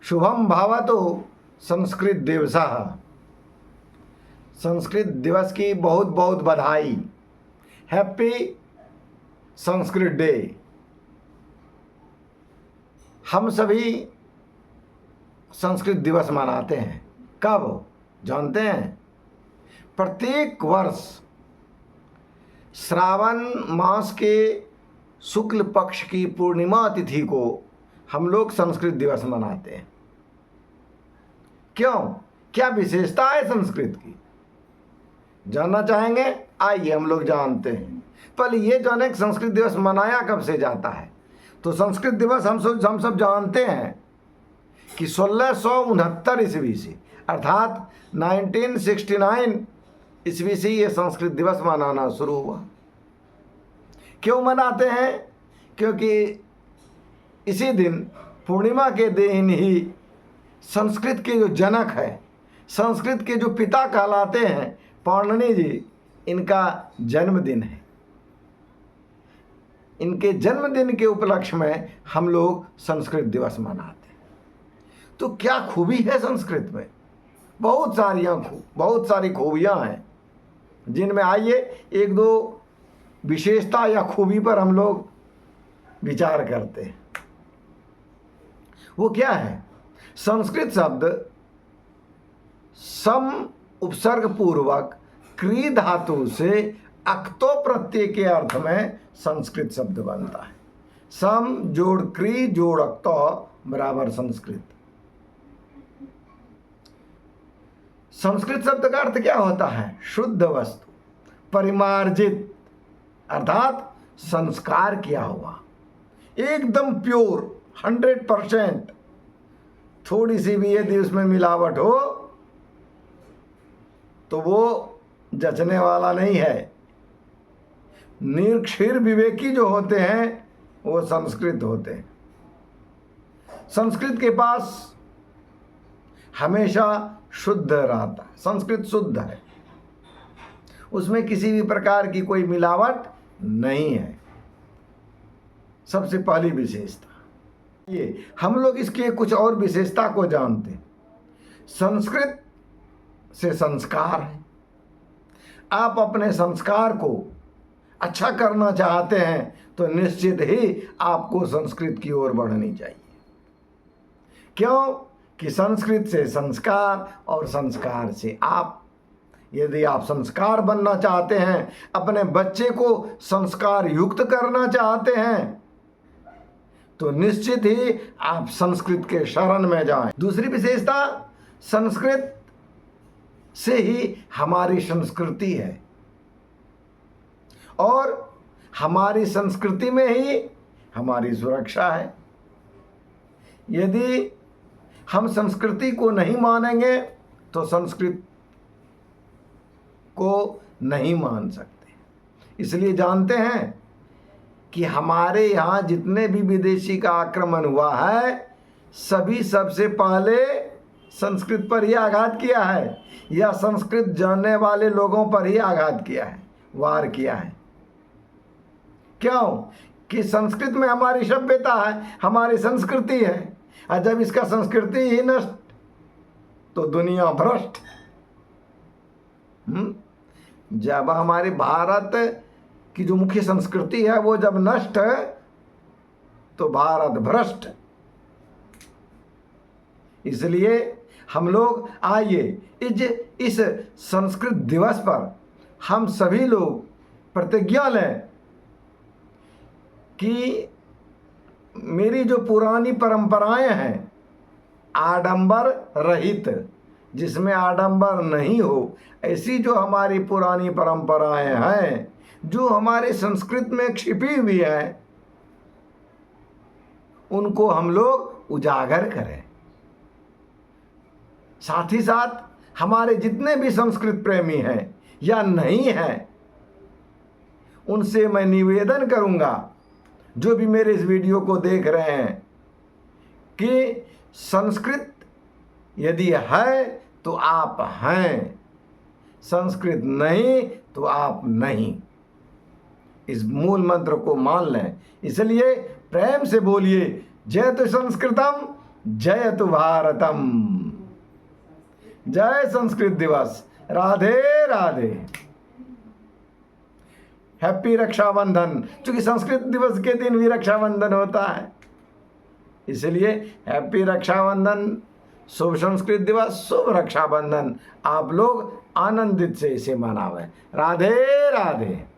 शुभम भावतु संस्कृत दिवसः। संस्कृत दिवस की बहुत बहुत बधाई। Happy Sanskrit day. हम सभी संस्कृत दिवस मनाते हैं। कब जानते हैं? प्रत्येक वर्ष श्रावण मास के शुक्ल पक्ष की पूर्णिमा तिथि को हम लोग संस्कृत दिवस मनाते हैं। क्यों? क्या विशेषता है संस्कृत की? जानना चाहेंगे? आइए हम लोग जानते हैं। पहले ये जाने कि संस्कृत दिवस मनाया कब से जाता है। तो संस्कृत दिवस हम सब जानते हैं कि 1669 ईस्वी से, अर्थात 1969 ईस्वी से ये संस्कृत दिवस मनाना शुरू हुआ। क्यों मनाते हैं? क्योंकि इसी दिन पूर्णिमा के दिन ही संस्कृत के जो जनक है, संस्कृत के जो पिता कहलाते हैं पाणिनि जी, इनका जन्मदिन है। इनके जन्मदिन के उपलक्ष्य में हम लोग संस्कृत दिवस मनाते हैं। तो क्या खूबी है संस्कृत में? बहुत सारी खूबियां हैं, जिनमें आइए एक दो विशेषता या खूबी पर हम लोग विचार करते हैं। वो क्या है? संस्कृत शब्द सम उपसर्ग पूर्वक क्री धातु से अक्तो प्रत्यय के अर्थ में संस्कृत शब्द बनता है। सम जोड़ क्री जोड़ अक्तो बराबर संस्कृत। संस्कृत शब्द का अर्थ क्या होता है? शुद्ध वस्तु, परिमार्जित, अर्थात संस्कार किया हुआ, एकदम प्योर, 100%। थोड़ी सी भी यदि उसमें मिलावट हो तो वो जचने वाला नहीं है। निरक्षीर विवेकी जो होते हैं वो संस्कृत होते हैं। संस्कृत के पास हमेशा शुद्ध रहता है। संस्कृत शुद्ध है, उसमें किसी भी प्रकार की कोई मिलावट नहीं है। सबसे पहली विशेषता ये। हम लोग इसके कुछ और विशेषता को जानते हैं। संस्कृत से संस्कार है। आप अपने संस्कार को अच्छा करना चाहते हैं तो निश्चित ही आपको संस्कृत की ओर बढ़नी चाहिए। क्यों? कि संस्कृत से संस्कार और संस्कार से आप। यदि आप संस्कार बनना चाहते हैं, अपने बच्चे को संस्कार युक्त करना चाहते हैं, तो निश्चित ही आप संस्कृत के शरण में जाएं। दूसरी विशेषता, संस्कृत से ही हमारी संस्कृति है और हमारी संस्कृति में ही हमारी सुरक्षा है। यदि हम संस्कृति को नहीं मानेंगे तो संस्कृत को नहीं मान सकते। इसलिए जानते हैं कि हमारे यहाँ जितने भी विदेशी का आक्रमण हुआ है, सभी सबसे पहले संस्कृत पर ही आघात किया है, या संस्कृत जानने वाले लोगों पर ही आघात किया है, वार किया है। क्यों? कि संस्कृत में हमारी सभ्यता है, हमारी संस्कृति है। और जब इसका संस्कृति ही नष्ट तो दुनिया भ्रष्ट। जब हमारे भारत की जो मुख्य संस्कृति है वो जब नष्ट है तो भारत भ्रष्ट। इसलिए हम लोग आइए इस संस्कृत दिवस पर हम सभी लोग प्रतिज्ञा लें कि मेरी जो पुरानी परंपराएं हैं, आडंबर रहित, जिसमें आडंबर नहीं हो, ऐसी जो हमारी पुरानी परंपराएं हैं, जो हमारे संस्कृत में छिपी हुई है, उनको हम लोग उजागर करें। साथ ही साथ हमारे जितने भी संस्कृत प्रेमी हैं या नहीं हैं, उनसे मैं निवेदन करूंगा, जो भी मेरे इस वीडियो को देख रहे हैं, कि संस्कृत यदि है तो आप हैं, संस्कृत नहीं तो आप नहीं। इस मूल मंत्र को मान लें। इसलिए प्रेम से बोलिए, जयतु संस्कृतम जयतु भारतम। जय संस्कृत दिवस। राधे राधे। हैप्पी रक्षाबंधन। क्योंकि संस्कृत दिवस के दिन भी रक्षाबंधन होता है, इसलिए हैप्पी रक्षाबंधन, शुभ संस्कृत दिवस, शुभ रक्षाबंधन। आप लोग आनंदित से इसे मनावें। राधे राधे।